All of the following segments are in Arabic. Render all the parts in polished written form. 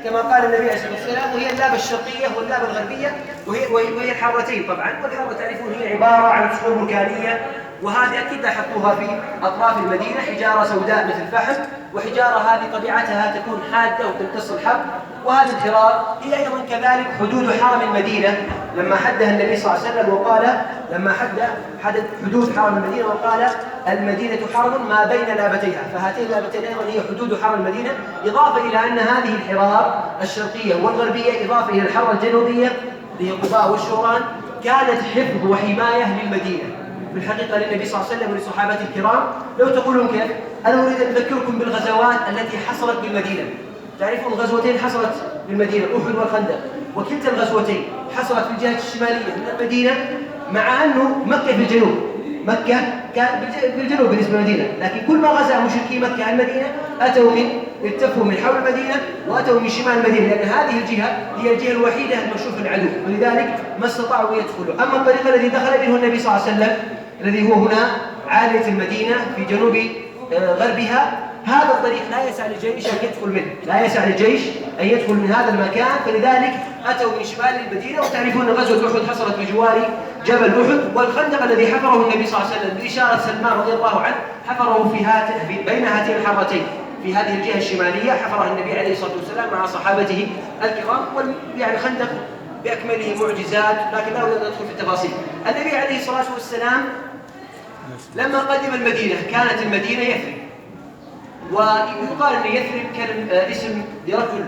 كما قال النبي عليه الصلاة والسلام، وهي اللابة الشرقية واللابة الغربية، وهي الحارتين طبعا. والحارة تعرفون هي عبارة عن صخور بركانية، وهذه أكيد لاحظتوها في أطراف المدينة، حجارة سوداء مثل الفحم، وحجارة هذه طبيعتها تكون حادة وتمتص الحر. وهذه الحرار هي أيضا كذلك حدود حرم المدينة لما حدها النبي صلى الله عليه وسلم، وقال لما حدد حدود حرم المدينة وقال المدينة حرم ما بين لابتيها، فهاتين اللابتين أيضا هي حدود حرم المدينة، إضافة إلى أن هذه الحرار الشرقية والغربية إضافة إلى الحرة الجنوبية اللي هي قباء والشوران كانت حفظ وحماية للمدينة. في الحقيقة للنبي صلى الله عليه وسلم ولصحابته الكرام. لو تقولون كيف؟ أنا أريد أن أذكركم بالغزوات التي حصلت بالمدينة. تعرفون غزوتين حصلت بالمدينة، أحد والخندق، وكلتا الغزوتين حصلت في الجهة الشمالية من المدينة، مع أنه مكة في الجنوب، مكة كان في الجنوب بالنسبة للمدينة، لكن كل ما غزا مشركي مكة المدينة التفوا من حول المدينة وأتوا من شمال المدينة، لأن هذه الجهة هي الجهة الوحيدة المكشوف العدو، ولذلك ما استطاعوا يدخلوا. أما الطريق الذي دخل منه النبي صلى الله عليه وسلم الذي هو هنا عالية المدينة في جنوب غربها، هذا الطريق لا يسع للجيش أن يدخل منه، لا يسع للجيش أن يدخل من هذا المكان، فلذلك أتوا من شمال المدينة. وتعرفون غزوة أحد حصلت بجوار جبل أحد، والخندق الذي حفره النبي صلى الله عليه وسلم بإشارة سلمان رضي الله عنه حفره بين هاتين الحرتين في هذه الجهة الشمالية، حفرها النبي عليه الصلاة والسلام مع صحابته الكرام. يعني الخندق بأكمله معجزات، لكن لا أريد أن أدخل في التفاصيل. النبي عليه الصلاة والسلام لما قدم المدينة كانت المدينة يثرب، ويقال أن يثرب كان اسم لرجل،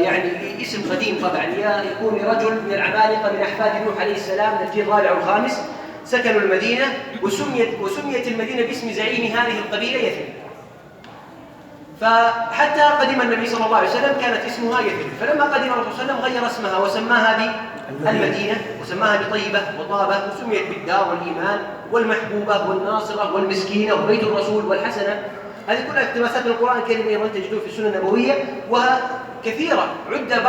يعني اسم قديم طبعا، يكون لرجل من العمالقة من أحفاد نوح عليه السلام من الجيل الرابع والخامس، سكنوا المدينة وسميت المدينة باسم زعيم هذه القبيلة يثرب. فحتى قدم النبي صلى الله عليه وسلم كانت اسمها يثرب، فلما قدم الرسول صلى الله عليه وسلم غير اسمها وسماها بالمدينة وسماها بطيبة وطابة، وسميت بالدار والإيمان والمحبوبة والناصرة والمسكينة وبيت الرسول والحسنة. هذه كلها اقتباسات من القرآن الكريم أيضا تجدون في السنة النبوية وكثيرة. عد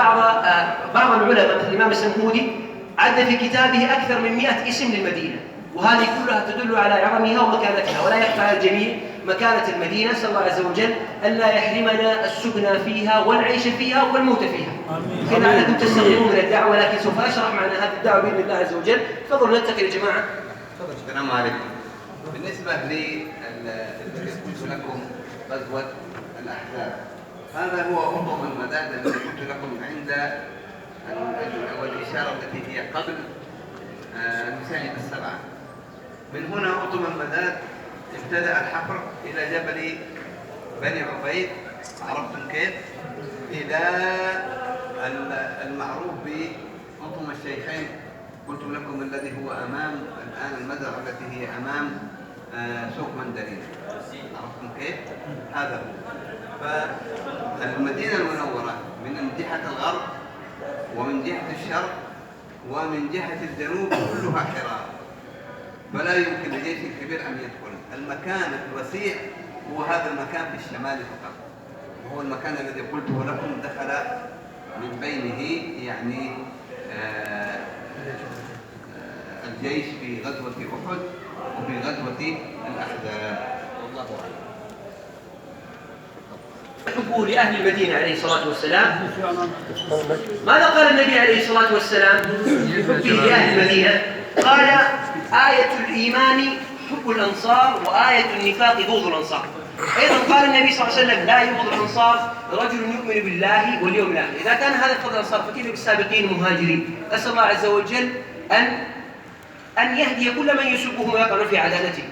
بعض العلماء مثل الإمام السنهودي عد في كتابه أكثر من 100 اسم للمدينة، وهذه كلها تدل على عظمها ومكانتها. ولا يخفى على الجميع مكانة المدينة، نسأل الله عز وجل ألا يحرمنا السكن فيها والعيش فيها والموت فيها. لعلكم تستغربون من الدعوة، لكن سوف أشرح معنى هذه الدعوة بإذن الله عز وجل. تفضلوا ننتقل يا جماعة. السلام عليكم. بالنسبة لي قلت لكم غزوة الأحزاب، هذا هو أطم المداد الذي قلت لكم عند الإشارة التي هي قبل المساجد السبعة. من هنا أطم المداد ابتدأ الحفر إلى جبل بني عبيد، عرفتم كيف؟ إلى المعروف بأطم الشيخين قلت لكم الذي هو أمام الآن المزرعة التي هي أمام سوق مندرين، عرفتم كيف؟ هذا هو. فالمدينة المنورة من جهة الغرب ومن جهة الشرق ومن جهة الجنوب كلها حرار، فلا يمكن لجيش كبير أن يدخل. المكان الوسيع هو هذا المكان في الشمال فقط، وهو المكان الذي قلته لكم دخل من بينه يعني الجيش في غزوة أحد وفي غزوة الأحزاب. والله أعلم. حبه لأهل المدينة عليه الصلاة والسلام. ماذا قال النبي عليه الصلاة والسلام لحبه لأهل المدينة؟ قال: آية الإيمان حب الأنصار، وآية النفاق بغض الأنصار. أيضا قال النبي صلى الله عليه وسلم: لا يبغض الأنصار رجل يؤمن بالله واليوم الآخر. إذا كان هذا فضل الأنصار فكيف بالسابقين المهاجرين؟ أسأل الله عز وجل أن يهدي كل من يسبهم ويقع في عدالته.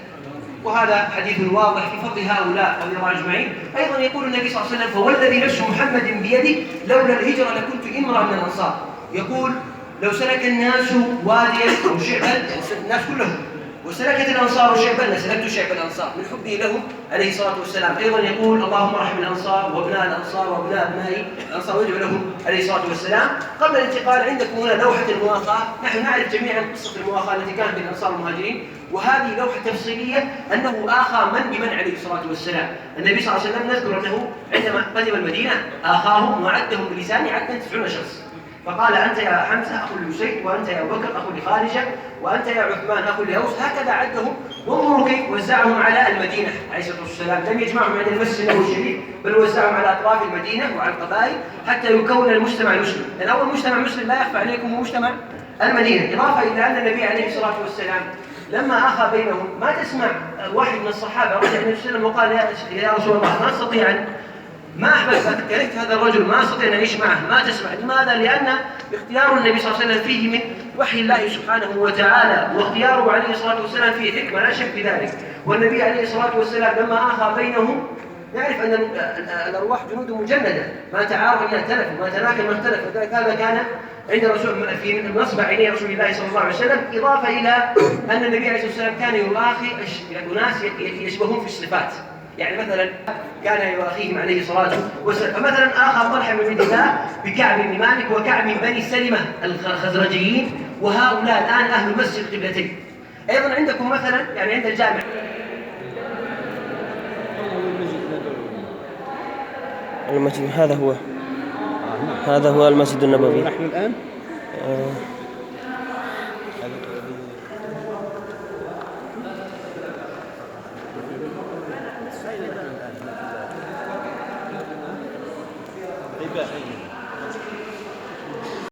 وهذا حديث واضح في فضل هؤلاء رضي الله أجمعين. أيضا يقول النبي صلى الله عليه وسلم: فوالذي نفس محمد بيده لولا الهجرة لكنت امرأ من الأنصار. يقول: لو سلك الناس واديا أو شعبا، الناس كلهم، وسلكت الأنصار شعبا لسلكت شعب الأنصار من حبه لهم عليه الصلاة والسلام. أيضا يقول: اللهم ارحم الأنصار وابناء الأنصار وابناء أبناء الأنصار، ويدعو لهم عليه الصلاة والسلام. قبل الانتقال عندكم هنا لوحة المواخاة. نحن نعرف جميعا قصة المواخاة التي كانت بين الأنصار والمهاجرين، وهذه لوحة تفصيلية أنه آخى من بمن عليه الصلاة والسلام. النبي صلى الله عليه وسلم نذكر أنه عندما قدم المدينة آخاهم وعدهم بلسانه عدا 90 شخص. فقال أنت يا حمزة أخو لأسيد، وأنت يا أبو بكر أخو لخارجة، وأنت يا عثمان أخو لأوس. هكذا عدهم، وانظروا كيف وزعهم على المدينة عليه الصلاة والسلام. لم يجمعهم عند المسجد النبوي الشريف، بل وزعهم على أطراف المدينة وعلى القبائل حتى يكون المجتمع المسلم. لأن أول مجتمع مسلم لا يخفى عليكم هو مجتمع المدينة. إضافة إلى أن النبي عليه الصلاة والسلام لما أخى بينهم، ما تسمع واحد من الصحابة رجع النبي صلى الله عليه وسلم وقال يا رسول الله ما أستطيع أن ما أحببت كرهت هذا الرجل، ما أستطيع أن أعيش معه. ما تسمع. لماذا؟ لأن اختيار النبي صلى الله عليه وسلم فيه من وحي الله سبحانه وتعالى، واختياره عليه الصلاة والسلام فيه حكمة لا شك في ذلك. والنبي عليه الصلاة والسلام لما أخى بينهم يعرف أن الأرواح جنود مجندة، ما تعارض إلا اختلف، وما تناكل ما اختلف. وذلك هذا كان عند رسول في نصب عيني رسول الله صلى الله عليه وسلم. إضافة إلى أن النبي عليه الصلاة والسلام كان يلاقي أناس يشبهون في الصفات. يعني مثلا كان يواخيهم عليه الصلاة والسلام. فمثلا آخى طلحة بن عبيد الله بكعب بن مالك وكعب من بني سلمة الخزرجيين، وهؤلاء الآن أهل مسجد القبلتين. أيضا عندكم مثلا يعني عند الجامع المسجد، هذا هو المسجد النبوي. نحن الآن